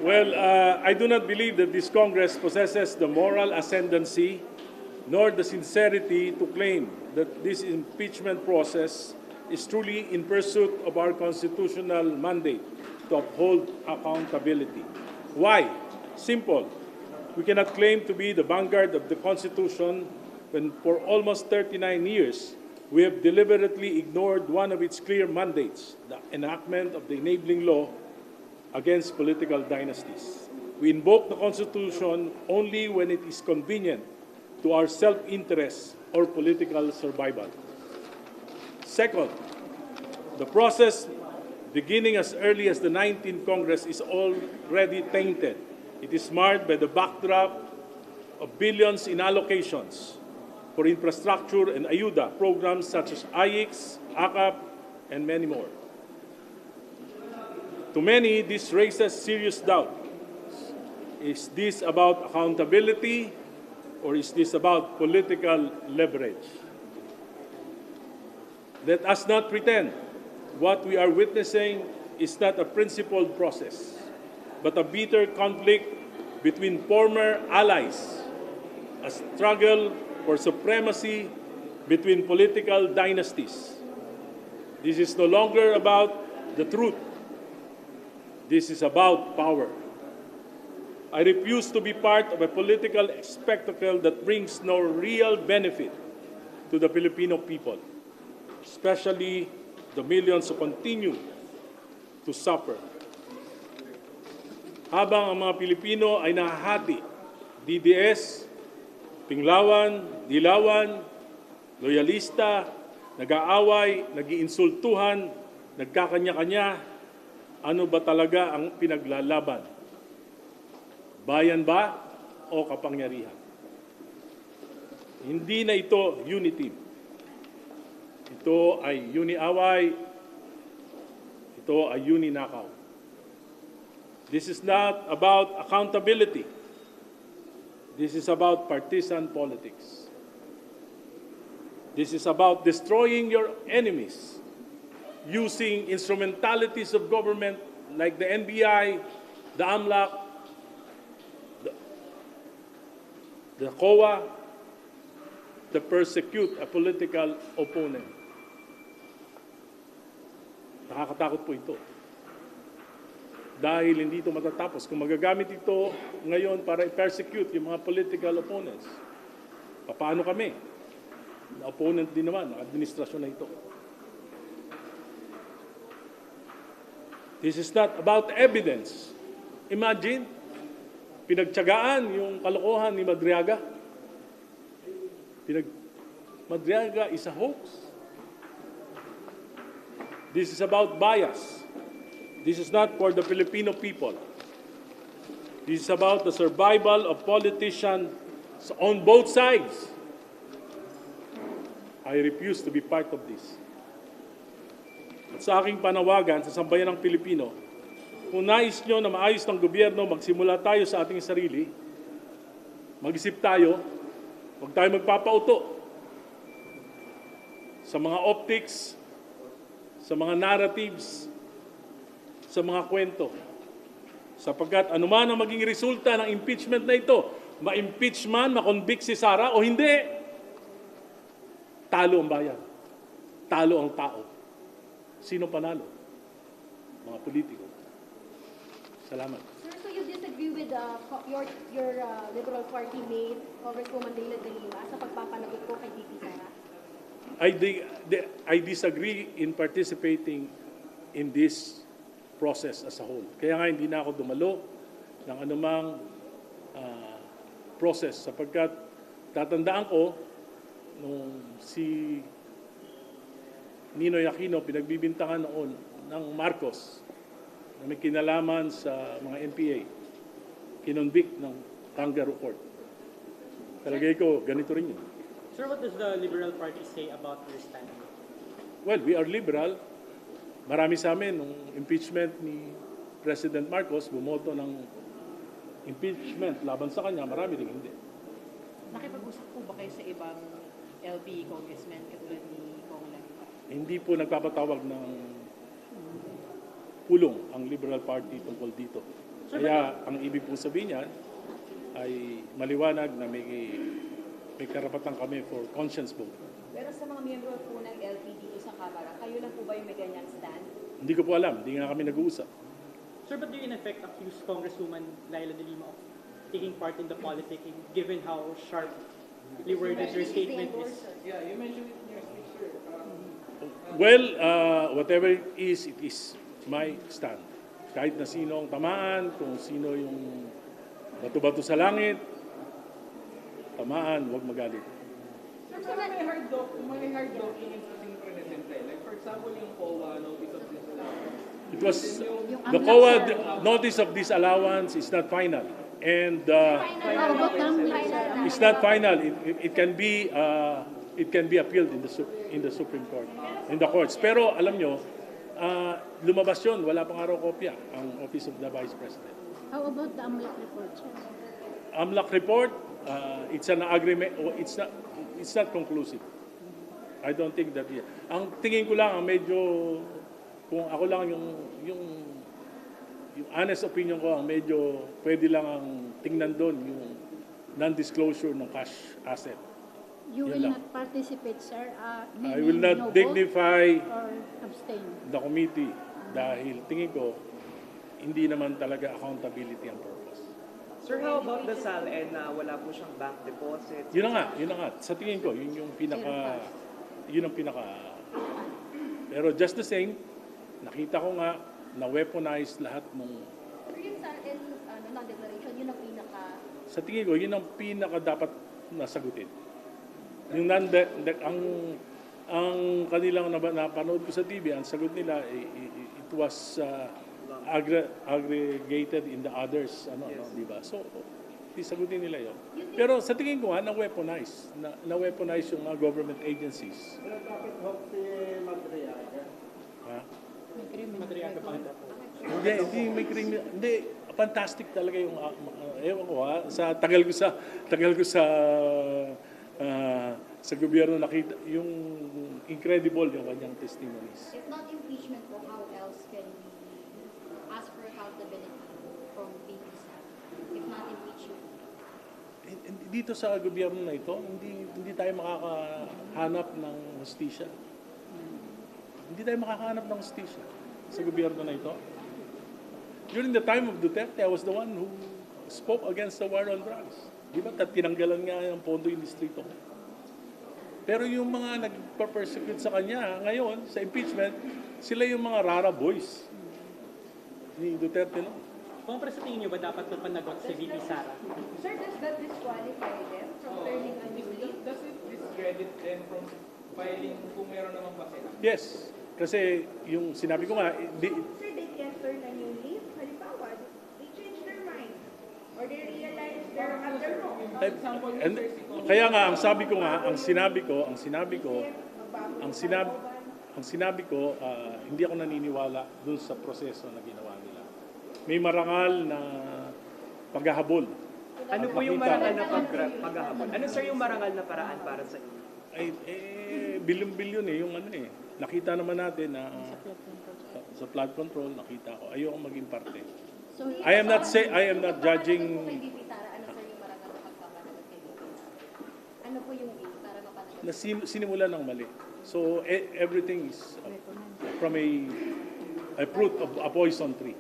Well, I do not believe that this Congress possesses the moral ascendancy nor the sincerity to claim that this impeachment process is truly in pursuit of our constitutional mandate to uphold accountability. Why? Simple. We cannot claim to be the vanguard of the Constitution when for almost 39 years we have deliberately ignored one of its clear mandates, the enactment of the enabling law against political dynasties. We invoke the Constitution only when it is convenient to our self-interest or political survival. Second, the process beginning as early as the 19th Congress is already tainted. It is marred by the backdrop of billions in allocations for infrastructure and ayuda programs such as IX, AKAP, and many more. To many, this raises serious doubt. Is this about accountability or is this about political leverage? Let us not pretend what we are witnessing is not a principled process, but a bitter conflict between former allies, a struggle for supremacy between political dynasties. This is no longer about the truth. This is about power. I refuse to be part of a political spectacle that brings no real benefit to the Filipino people, especially the millions who continue to suffer. Habang ang mga Pilipino ay nahahati, DDS, Pinglawan, Dilawan, loyalista, nag-aaway, nag-iinsultuhan, nagkakanya-kanya, ano ba talaga ang pinaglalaban? Bayan ba o kapangyarihan? Hindi na ito unity. Ito ay uni-away. Ito ay uni-nakaw. This is not about accountability. This is about partisan politics. This is about destroying your enemies, using instrumentalities of government like the NBI, the AMLAC, the COA, to persecute a political opponent. Nakakatakot po ito. Dahil hindi ito matatapos. Kung magagamit ito ngayon para i-persecute yung mga political opponents, paano kami? Na opponent din naman ng administrasyon na ito. This is not about evidence. Imagine, pinagtiyagaan yung kalokohan ni Madriaga. Madriaga is a hoax. This is about bias. This is not for the Filipino people. This is about the survival of politicians on both sides. I refuse to be part of this. At sa aking panawagan sa sambayan ng Pilipino, kung nais nyo na maayos ng gobyerno, magsimula tayo sa ating sarili, mag-isip tayo, huwag tayo magpapauto sa mga optics, sa mga narratives, sa mga kwento. Sapagkat anuman ang maging resulta ng impeachment na ito, ma-impeach man, ma-convict si Sara o hindi, talo ang bayan. Talo ang tao. Sino panalo? Mga politiko. Salamat. Sir, so you disagree with your Liberal Party mate, Congresswoman Leila de Lima, sa pagpapanagot ko kay VP Sara? I disagree in participating in this process as a whole. Kaya nga hindi na ako dumalo ng anumang process sapagkat tatandaan ko nung si Ninoy Aquino pinagbibintangan noon ng Marcos na may kinalaman sa mga NPA, kinonvict ng Kangaroo Court. Talagay ko, ganito rin yun. Sir, what does the Liberal Party say about your stand? Well, we are liberal. Marami sa amin, nung impeachment ni President Marcos, bumoto ng impeachment laban sa kanya, marami rin hindi. Nakipag-usap po ba kayo sa ibang LP congressmen katulad ni Kong Lan? Hindi po nagpapatawag ng pulong ang Liberal Party tungkol dito. Kaya ang ibig po sabihin niyan ay maliwanag na may karapatan kami for conscience vote. Pero sa mga miyembro po ng LP dito sa Kamara, kayo lang po ba yung may ganyang stand? Hindi ko po alam, hindi nga kami nag-uusap. Sir, but do you in effect accuse Congresswoman Laila De Lima of taking part in the politicking, given how sharply worded your statement is? Well, whatever it is my stand. Kahit na sino ang tamaan, kung sino yung bato-bato sa langit, tamaan, huwag magalit. Sir, may hard documents kasing presente. Like for example, yung COA notice of disallowance. It was, the COA notice of disallowance is not final. And it's not final. It can be appealed in the Supreme Court, in the courts. Pero alam nyo, lumabas yun, wala pang araw kopya, ang Office of the Vice President. How about the AMLAC report, sir? AMLAC report, it's an agreement, it's not conclusive. I don't think that yet. Ang tingin ko lang, ang medyo, kung ako lang yung honest opinion ko, ang medyo pwede lang ang tingnan doon, yung non-disclosure ng cash asset. You Yun will lang. not participate, sir? I will not dignify or abstain? the committee dahil tingin ko, hindi naman talaga accountability ang purpose. Sir, how about the SALN na wala po siyang bank deposits? Yun na nga. Sa tingin ko, yun ang pinaka. Pero just the same, nakita ko nga na weaponize lahat ng. Pero yung sa non-declaration, yun ang pinaka... Sa tingin ko, yun ang pinaka dapat nasagutin. Yung ang kanilang napanood ko sa TV, ang sagot nila, it was aggregated in the others, di ba? So, sagutin nila yun. Pero sa tingin ko na-weaponize. Na-weaponize yung mga government agencies. Pero bakit hope si Madriaga? Ha? Madriaga pa rin po. Hindi may criminal. Hindi, fantastic talaga yung ewan ko tagal ko sa gobyerno nakita yung incredible yung kanyang testimonies. If not impeachment po, how else can we ask for accountability from VP staff? If not impeachment? Dito sa gobyerno na ito, hindi tayo makakahanap ng hustisya. Hindi tayo makakahanap ng hustisya sa gobyerno na ito. During the time of Duterte, I was the one who spoke against the war on drugs. Di ba? Tinanggalan nga ng pondo yung distrito ko. Pero yung mga nagpa-persecute sa kanya ngayon, sa impeachment, sila yung mga rara boys ni Duterte, no? Kung sa tingin niyo ba dapat ito panagot si VP Sara? Sir, does that disqualify them from turning a new leaf? Does it discredit them from filing kung meron naman pa sila? Yes. Kasi yung sinabi ko nga, Sir, they can turn a new leaf. Halimbawa, they change their mind. Or they realize they're at the wrong. and, kaya nga ang sinabi ko, hindi ako naniniwala dun sa proseso na ginawa nila. May marangal na paghahabol. Ano po yung marangal na paghahabol? Ano sir yung marangal na paraan para sa inyo? Bilyon-bilyon yung nakita naman natin na sa flood control, nakita ko, ayoko maging parte. So, I am not judging. Kay VP Sara, ano sir yung marangal na pagpapanagot kay VP Sara? Ano po yung way para mapanagot? Na sinimula ng mali. So everything is from a fruit of a poison tree.